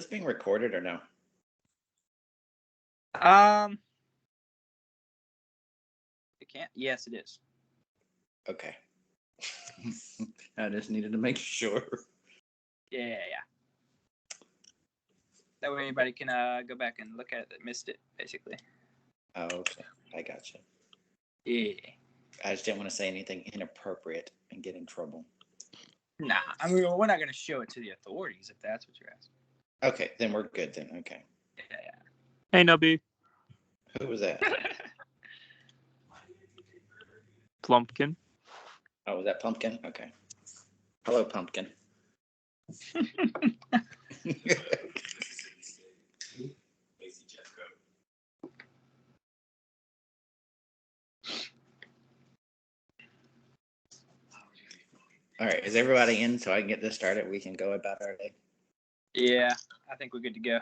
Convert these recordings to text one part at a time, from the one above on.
this being recorded or no? It can't. Yes, it is. Okay. I just needed to make sure. Yeah. That way anybody can go back and look at it that missed it, basically. Oh, okay. I gotcha. Yeah. I just didn't want to say anything inappropriate and get in trouble. Nah, I mean, we're not going to show it to the authorities if that's what you're asking. Okay, then we're good then. Okay. Yeah. Hey, Nubby. Who was that? Plumpkin. Oh, was that Pumpkin? Okay. Hello, Pumpkin. All right, is everybody in so I can get this started? We can go about our day. Yeah, I think we're good to go.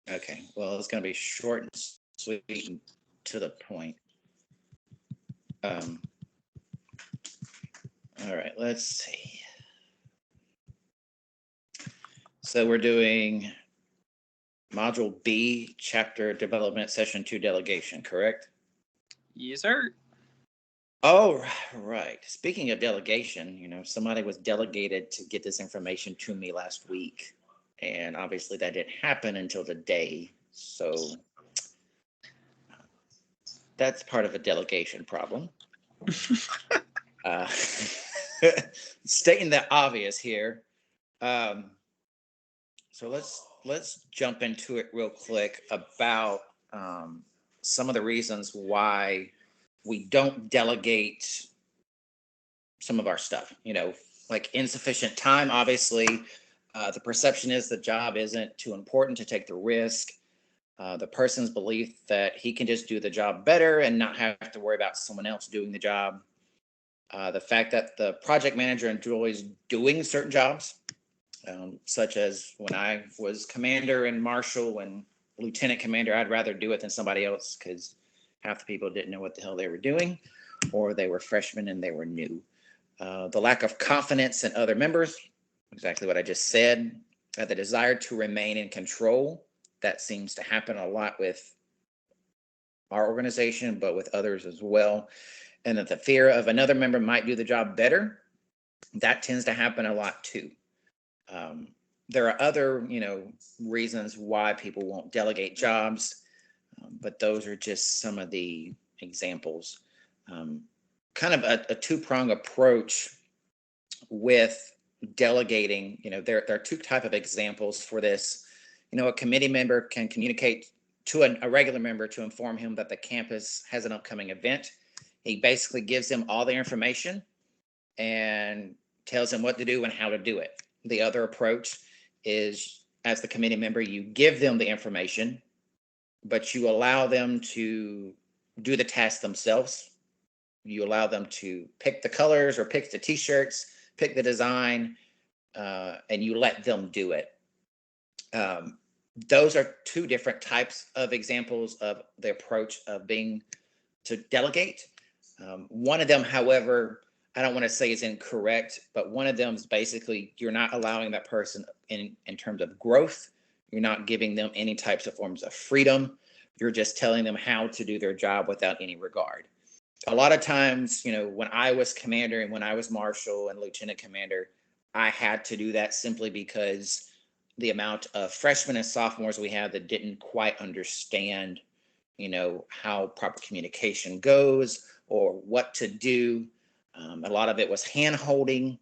Okay, well, it's going to be short and sweet and to the point. All right, let's see. So we're doing Module B, Chapter Development, Session 2, Delegation, correct? Yes, sir. Oh, right. Speaking of delegation, somebody was delegated to get this information to me last week. And obviously that didn't happen until today. So that's part of a delegation problem. Stating the obvious here. So let's jump into it real quick about some of the reasons why we don't delegate some of our stuff, like insufficient time. Obviously, the perception is the job isn't too important to take the risk. The person's belief that he can just do the job better and not have to worry about someone else doing the job. The fact that the project manager enjoys doing certain jobs, such as when I was commander and marshal and lieutenant commander, I'd rather do it than somebody else because half the people didn't know what the hell they were doing, or they were freshmen and they were new. The lack of confidence in other members, exactly what I just said. The desire to remain in control, that seems to happen a lot with our organization, but with others as well. And that the fear of another member might do the job better, that tends to happen a lot too. There are other, reasons why people won't delegate jobs, but those are just some of the examples. Kind of a two-pronged approach with delegating. There are two types of examples for this. A committee member can communicate to a regular member to inform him that the campus has an upcoming event. He basically gives them all the information and tells them what to do and how to do it. The other approach is, as the committee member, you give them the information, but you allow them to do the task themselves. You allow them to pick the colors or pick the t-shirts, pick the design, and you let them do it. Those are two different types of examples of the approach of being to delegate. One of them, however, I don't want to say is incorrect, but one of them is basically you're not allowing that person in terms of growth. You're not giving them any types of forms of freedom. You're just telling them how to do their job without any regard. A lot of times, when I was commander and when I was marshal and lieutenant commander, I had to do that simply because the amount of freshmen and sophomores we had that didn't quite understand, how proper communication goes or what to do. A lot of it was hand holding,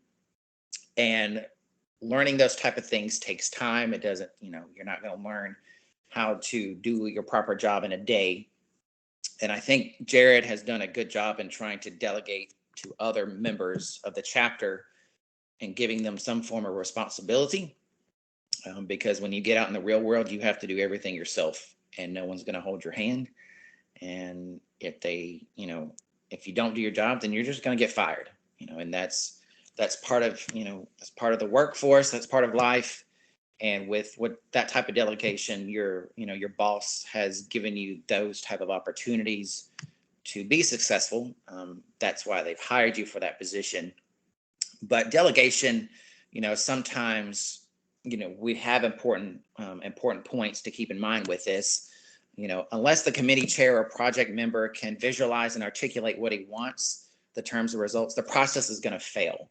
and learning those type of things takes time. It doesn't, you're not going to learn how to do your proper job in a day. And I think Jared has done a good job in trying to delegate to other members of the chapter and giving them some form of responsibility. Because when you get out in the real world, you have to do everything yourself and no one's going to hold your hand. And if if you don't do your job, then you're just going to get fired, and that's part of, that's part of the workforce. That's part of life. And with that type of delegation, your boss has given you those type of opportunities to be successful. That's why they've hired you for that position. But delegation, sometimes we have important points to keep in mind with this. Unless the committee chair or project member can visualize and articulate what he wants, the terms and results, the process is going to fail.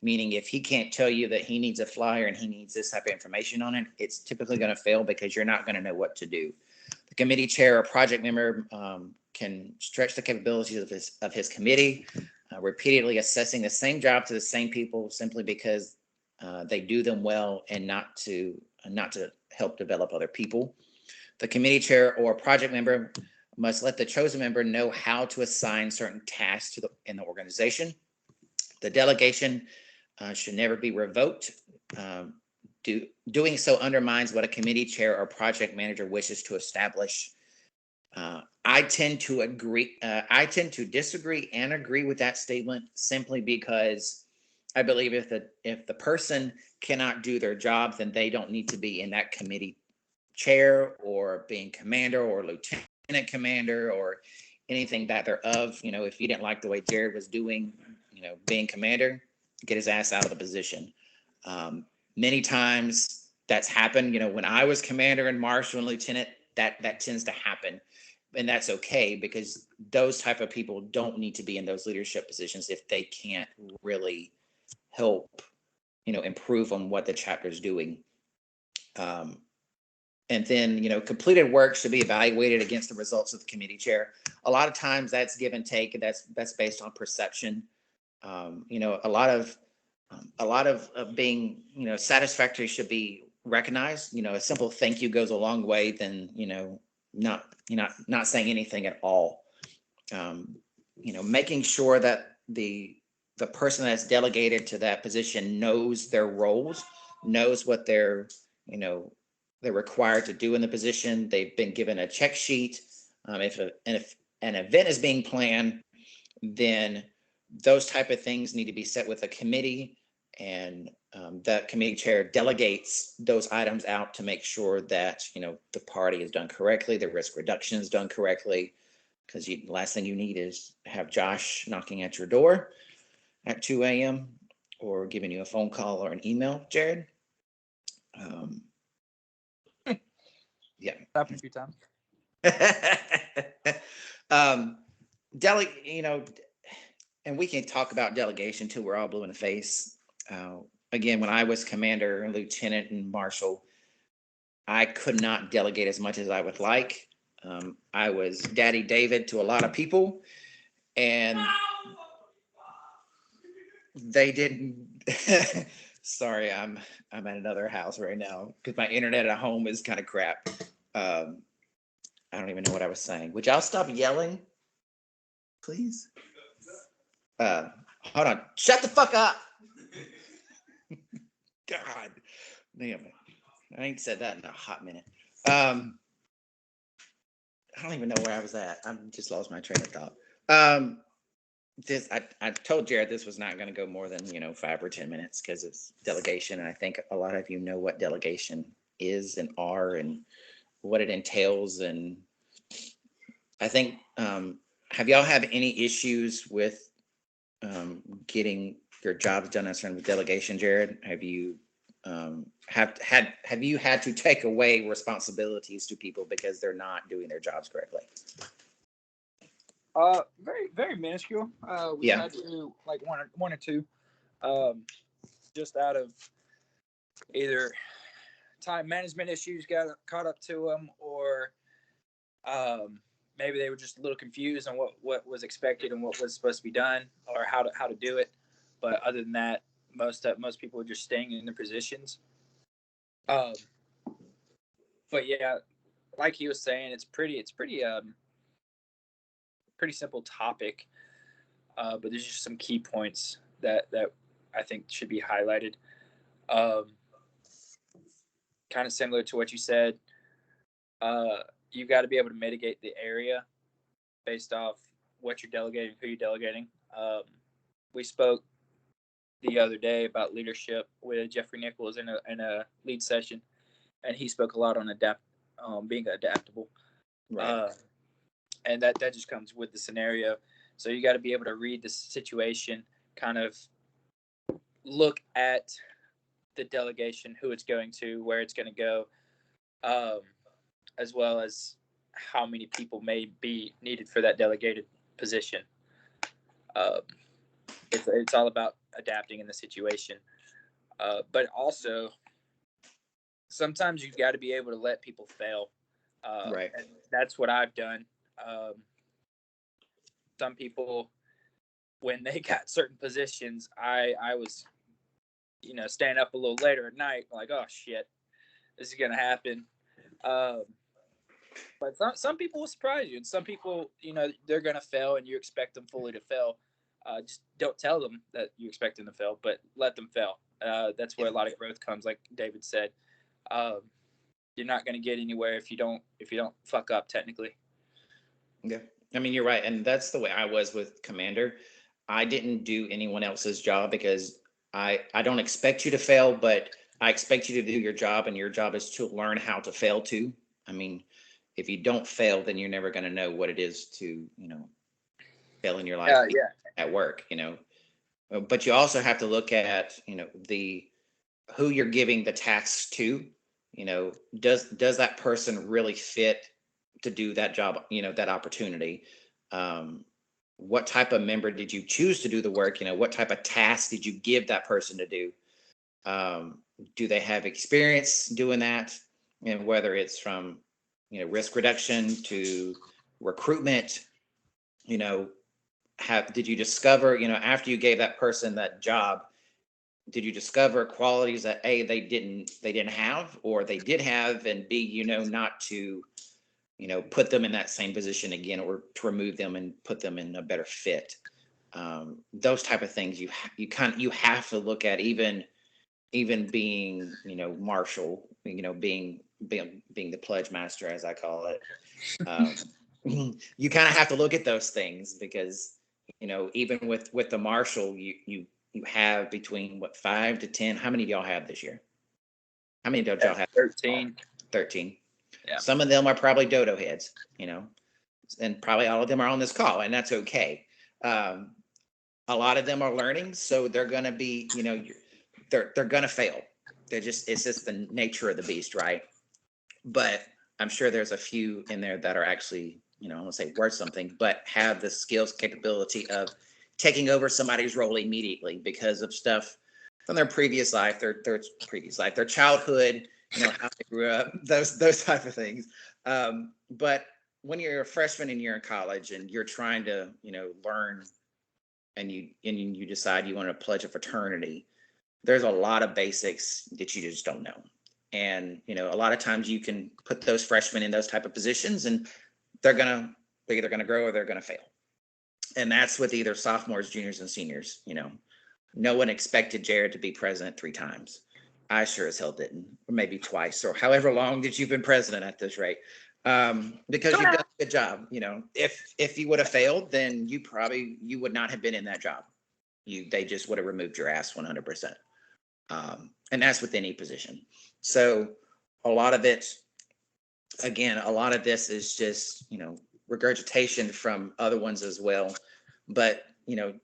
Meaning, if he can't tell you that he needs a flyer and he needs this type of information on it, it's typically going to fail because you're not going to know what to do. The committee chair or project member can stretch the capabilities of his committee, repeatedly assessing the same job to the same people simply because they do them well and not to help develop other people. The committee chair or project member must let the chosen member know how to assign certain tasks in the organization. The delegation should never be revoked. Doing so undermines what a committee chair or project manager wishes to establish. I tend to disagree and agree with that statement simply because I believe if the person cannot do their job, then they don't need to be in that committee chair or being commander or lieutenant commander or anything that thereof. If you didn't like the way Jared was doing, being commander, get his ass out of the position. Many times that's happened. When I was commander and marshal and lieutenant, that tends to happen. And that's okay because those type of people don't need to be in those leadership positions if they can't really help, improve on what the chapter is doing. And then, completed work should be evaluated against the results of the committee chair. A lot of times that's give and take, and that's based on perception. A lot of being, satisfactory should be recognized. A simple thank you goes a long way than, not saying anything at all. Making sure that the person that's delegated to that position knows their roles, knows what they're required to do in the position. They've been given a check sheet. If an event is being planned, then those type of things need to be set with a committee, and that committee chair delegates those items out to make sure that the party is done correctly, the risk reduction is done correctly. Because the last thing you need is have Josh knocking at your door at 2 a.m. or giving you a phone call or an email, Jared. Yeah. Happened a few times. And we can talk about delegation too. We're all blue in the face. Again, when I was commander, lieutenant, and marshal, I could not delegate as much as I would like. I was Daddy David to a lot of people, and they didn't. Sorry, I'm at another house right now because my internet at home is kind of crap. I don't even know what I was saying. Would y'all stop yelling, please? Hold on. Shut the fuck up. God damn it. I ain't said that in a hot minute. I don't even know where I was at. I just lost my train of thought. I told Jared this was not going to go more than 5 or 10 minutes because it's delegation, and I think a lot of you know what delegation is and are and what it entails. And I think have y'all have any issues with getting your jobs done in terms of delegation, Jared? Have you have you had to take away responsibilities to people because they're not doing their jobs correctly? Very, very minuscule. We had to do like one or two, just out of either time management issues got caught up to them, or maybe they were just a little confused on what was expected and what was supposed to be done, or how to do it. But other than that, most people are just staying in their positions. But yeah, like he was saying, it's pretty simple topic. But there's just some key points that I think should be highlighted. Kind of similar to what you said. You've got to be able to mitigate the area based off what you're delegating, who you're delegating. We spoke the other day about leadership with Jeffrey Nichols in a lead session, and he spoke a lot on being adaptable. Right. And that just comes with the scenario. So you got to be able to read the situation, kind of look at the delegation, who it's going to, where it's going to go, as well as how many people may be needed for that delegated position. It's all about adapting in the situation. But also, sometimes you've got to be able to let people fail. Right. And that's what I've done. Some people, when they got certain positions, I was, staying up a little later at night, like, oh shit, this is gonna happen. But some people will surprise you, and some people, they're gonna fail, and you expect them fully to fail. Just don't tell them that you expect them to fail, but let them fail. That's where a lot of growth comes, like David said. You're not going to get anywhere if you don't fuck up technically. Yeah, I mean, you're right, and that's the way I was with Commander. I didn't do anyone else's job because I don't expect you to fail, but I expect you to do your job, and your job is to learn how to fail too. I mean, if you don't fail, then you're never going to know what it is to fail in your life at work. But you also have to look at the who you're giving the tasks to. Does that person really fit to do that job, that opportunity? What type of member did you choose to do the work? What type of task did you give that person to do? Do they have experience doing that? And whether it's from risk reduction to recruitment, did you discover after you gave that person that job, did you discover qualities that they didn't have, or they did have, and B, not to put them in that same position again, or to remove them and put them in a better fit? Those type of things you have to look at, even being Marshall, being the pledge master, as I call it. You kind of have to look at those things because even with the Marshall, you have between 5 to 10. How many do y'all have this year? How many do y'all have? 13. 13. Yeah. Some of them are probably dodo heads, and probably all of them are on this call, and that's okay. A lot of them are learning, so they're going to be, they're going to fail. It's just the nature of the beast, right? But I'm sure there's a few in there that are actually, I won't say worth something, but have the skills, capability of taking over somebody's role immediately because of stuff from their previous life, their childhood, how they grew up, those type of things. But when you're a freshman and you're in college and you're trying to, learn, and you decide you want to pledge a fraternity, there's a lot of basics that you just don't know. And, a lot of times you can put those freshmen in those type of positions, and they're either going to grow or they're going to fail. And that's with either sophomores, juniors, and seniors. No one expected Jared to be president 3 times. I sure as hell didn't, or maybe twice, or however long that you've been president at this rate. Because you've done a good job. If you would have failed, then you would not have been in that job. They just would have removed your ass 100%. And that's with any position. So a lot of this is just, regurgitation from other ones as well. But,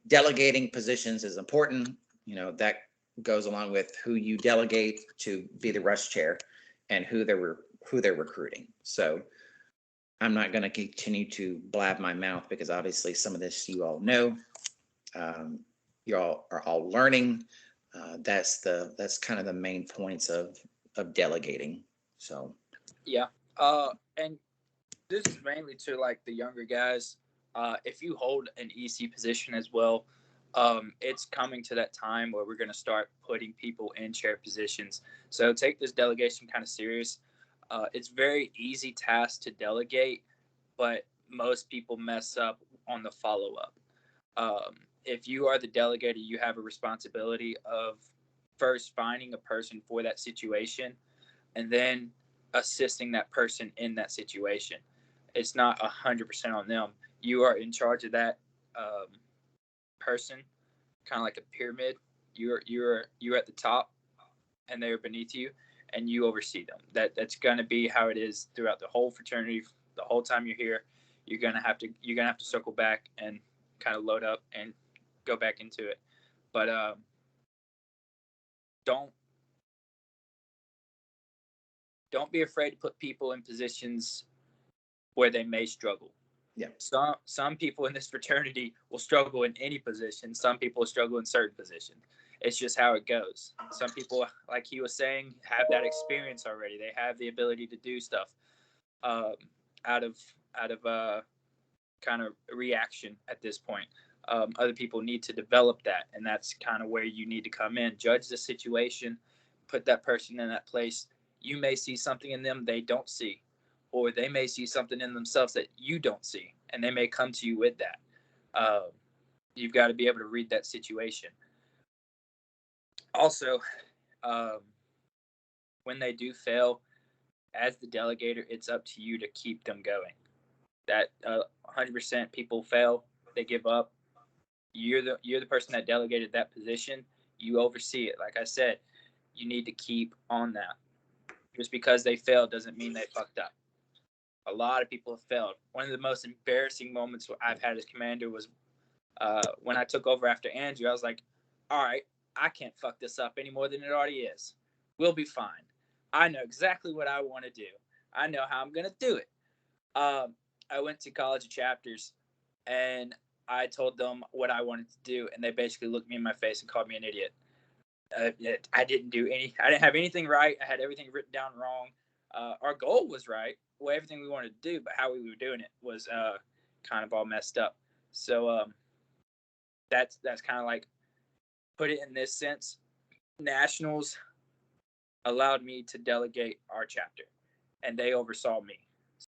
delegating positions is important. That goes along with who you delegate to be the rush chair and who they're recruiting. So I'm not going to continue to blab my mouth because obviously some of this you all know. You all are all learning. That's kind of the main points of delegating. So yeah, and this is mainly to like the younger guys. If you hold an EC position as well, it's coming to that time where we're going to start putting people in chair positions. So take this delegation kind of serious. It's very easy task to delegate, but most people mess up on the follow up. If you are the delegator, you have a responsibility of first finding a person for that situation and then assisting that person in that situation. It's not 100% on them. You are in charge of that person, kind of like a pyramid. You're at the top, and they're beneath you, and you oversee them. That's going to be how it is throughout the whole fraternity. The whole time you're here, you're gonna have to circle back and kind of load up and go back into it. But don't don't be afraid to put people in positions where they may struggle. Yeah. Some people in this fraternity will struggle in any position. Some people struggle in certain positions. It's just how it goes. Some people, like he was saying, have that experience already. They have the ability to do stuff out of kind of reaction at this point. Other people need to develop that, and that's kind of where you need to come in. Judge the situation, put that person in that place. You may see something in them they don't see, or they may see something in themselves that you don't see, and they may come to you with that. You've got to be able to read that situation. Also, when they do fail, as the delegator, it's up to you to keep them going. That 100% people fail, they give up. You're the person that delegated that position. You oversee it. Like I said, you need to keep on that. Just because they failed doesn't mean they fucked up. A lot of people have failed. One of the most embarrassing moments I've had as commander was when I took over after Andrew. I was like, all right, I can't fuck this up any more than it already is. We'll be fine. I know exactly what I want to do. I know how I'm going to do it. I went to College of Chapters, and I told them what I wanted to do, and they basically looked me in my face and called me an idiot. I didn't have anything right. I had everything written down wrong. Our goal was right, well, everything we wanted to do, but how we were doing it was kind of all messed up. So that's kind of like, put it in this sense. Nationals allowed me to delegate our chapter, and they oversaw me.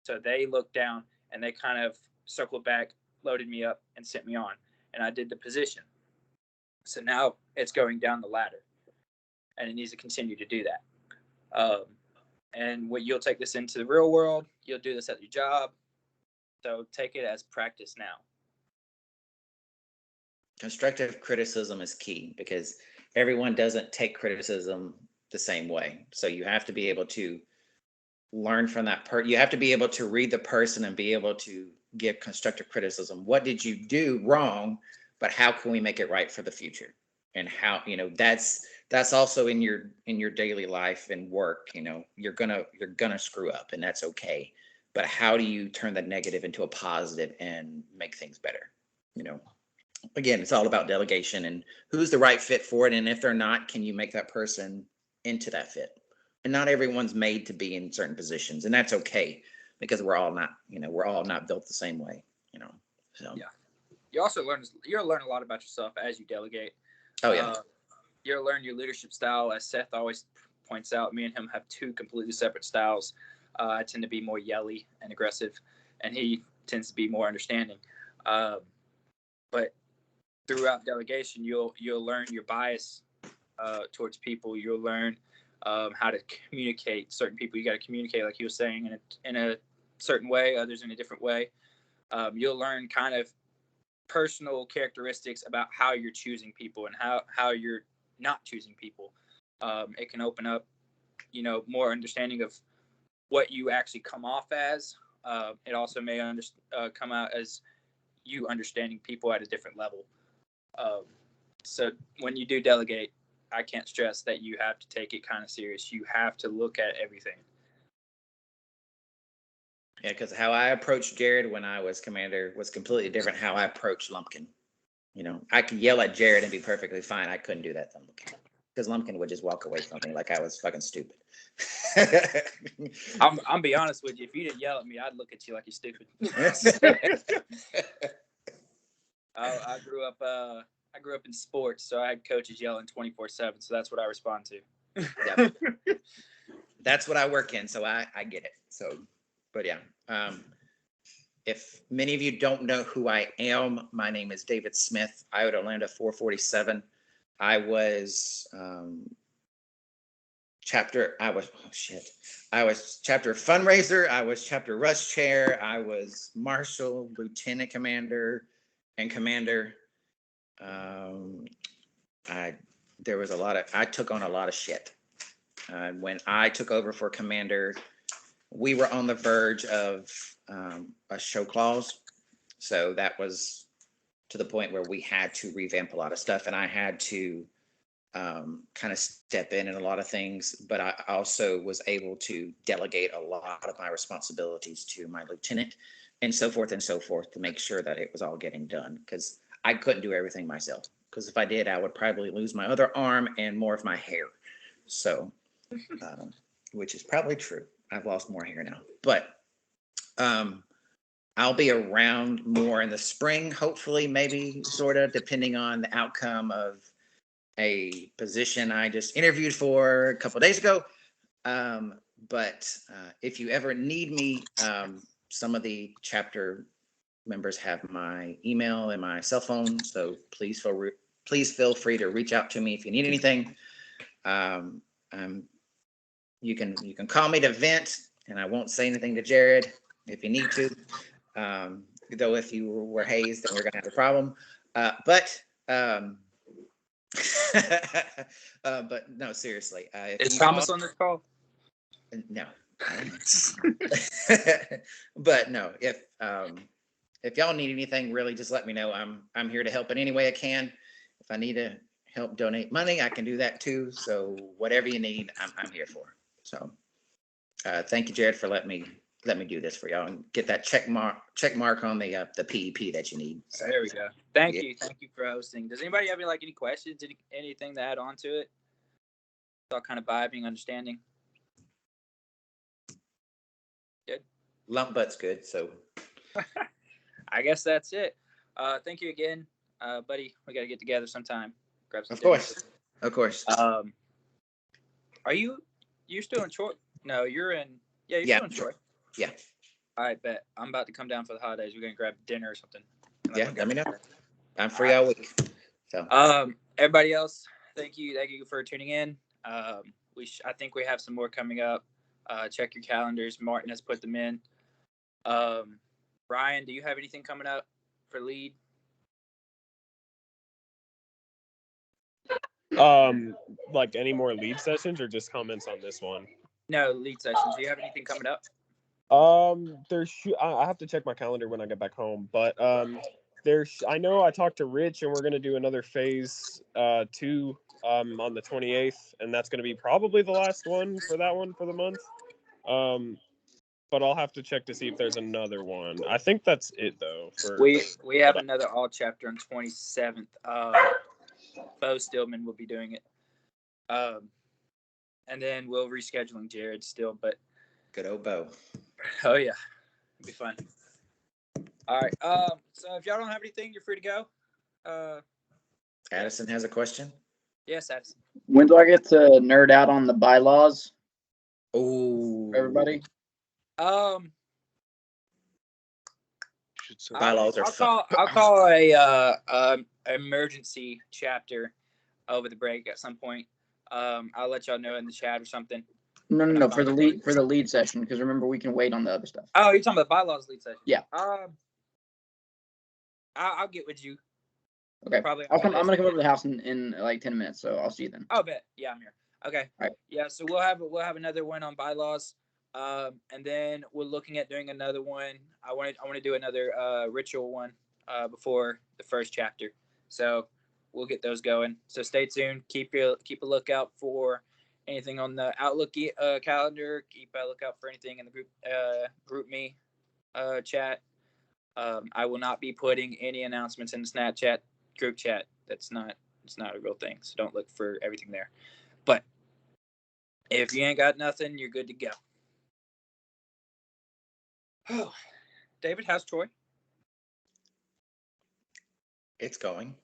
So they looked down and they kind of circled back, loaded me up, and sent me on. And I did the position. So now it's going down the ladder, and it needs to continue to do that. And you'll take this into the real world. You'll do this at your job. So take it as practice now. Constructive criticism is key because everyone doesn't take criticism the same way. So you have to be able to learn from that you have to be able to read the person and be able to give constructive criticism. What did you do wrong, but how can we make it right for the future? And how, that's also in your daily life and work. You're gonna screw up, and that's okay. But how do you turn the negative into a positive and make things better? Again, it's all about delegation and who's the right fit for it. And if they're not, can you make that person into that fit? And not everyone's made to be in certain positions, and that's okay because we're all not built the same way. So yeah. You'll learn a lot about yourself as you delegate. Oh yeah. You'll learn your leadership style. As Seth always points out, me and him have two completely separate styles. I tend to be more yelly and aggressive, and he tends to be more understanding. But throughout delegation, you'll learn your bias towards people. You'll learn how to communicate certain people. You got to communicate, like he was saying, in a certain way, others in a different way. You'll learn kind of personal characteristics about how you're choosing people and how you're not choosing people. It can open up, more understanding of what you actually come off as. It also may come out as you understanding people at a different level. So when you do delegate, I can't stress that you have to take it kind of serious. You have to look at everything. Yeah, because how I approached Jared when I was commander was completely different how I approached Lumpkin. I could yell at Jared and be perfectly fine. I couldn't do that to Lumpkin because Lumpkin would just walk away from me like I was fucking stupid. I'm be honest with you. If you didn't yell at me, I'd look at you like you're stupid. I grew up in sports, so I had coaches yelling 24/7. So that's what I respond to. Yep. That's what I work in, so I get it. So, but yeah. If many of you don't know who I am, my name is David Smith, Iota Lambda 447. I was chapter fundraiser. I was chapter rush chair. I was marshal, lieutenant commander, and commander. I took on a lot of shit. When I took over for commander, we were on the verge of a show clause. So that was to the point where we had to revamp a lot of stuff, and I had to kind of step in a lot of things, but I also was able to delegate a lot of my responsibilities to my lieutenant and so forth to make sure that it was all getting done, because I couldn't do everything myself. Because if I did, I would probably lose my other arm and more of my hair. So, which is probably true. I've lost more hair now, but I'll be around more in the spring, hopefully, maybe sort of, depending on the outcome of a position I just interviewed for a couple of days ago. But if you ever need me, some of the chapter members have my email and my cell phone, so please feel free to reach out to me if you need anything. You can call me to vent, and I won't say anything to Jared if you need to. Though if you were hazed, then we're gonna have a problem. But no, seriously. Is Thomas on this call? No. But no, if y'all need anything, really just let me know. I'm here to help in any way I can. If I need to help donate money, I can do that too. So whatever you need, I'm here for. So thank you, Jared, for letting me do this for y'all and get that check mark on the PEP that you need. So, there we go. Thank you for hosting. Does anybody have any questions? Anything to add on to it? It's all kind of vibing, understanding. Good. Lump butt's good. So I guess that's it. Thank you again, buddy. We got to get together sometime. Grab some. Of course. Are you still in Troy? No, you're in. Yeah, you're still in Troy. Yeah. All right, bet. I'm about to come down for the holidays. We're gonna grab dinner or something. Yeah, let me know. I'm free all week. So. Everybody else, thank you for tuning in. I think we have some more coming up. Check your calendars. Martin has put them in. Ryan, do you have anything coming up for lead? Like any more lead sessions or just comments on this one? No, lead sessions. Do you have anything coming up? I have to check my calendar when I get back home, but I know I talked to Rich and we're gonna do another phase 2 on the 28th, and that's gonna be probably the last one for the month. But I'll have to check to see if there's another one. I think that's it though. We have another all chapter on 27th. Bo Stillman will be doing it. And then we'll rescheduling Jared still, but good old Bo. Oh yeah, it'll be fun. All right. So if y'all don't have anything, you're free to go. Addison has a question. Yes, Addison. When do I get to nerd out on the bylaws? Oh, everybody. Bylaws are fun. I'll call a emergency chapter over the break at some point. I'll let y'all know in the chat or something. No, for the lead session, because remember we can wait on the other stuff. Oh, you're talking about bylaws lead session? Yeah. I'll get with you. Okay. Probably. I'm gonna come over to the house in like 10 minutes, so I'll see you then. I'll bet. Yeah, I'm here. Okay. All right. Yeah, so we'll have another one on bylaws, and then we're looking at doing another one. I want to do another ritual one before the first chapter. So we'll get those going. So stay tuned. Keep a lookout for anything on the Outlook calendar. Keep a lookout for anything in the group me chat. I will not be putting any announcements in the Snapchat group chat. It's not a real thing. So don't look for everything there. But if you ain't got nothing, you're good to go. Oh, David, how's Troy? It's going.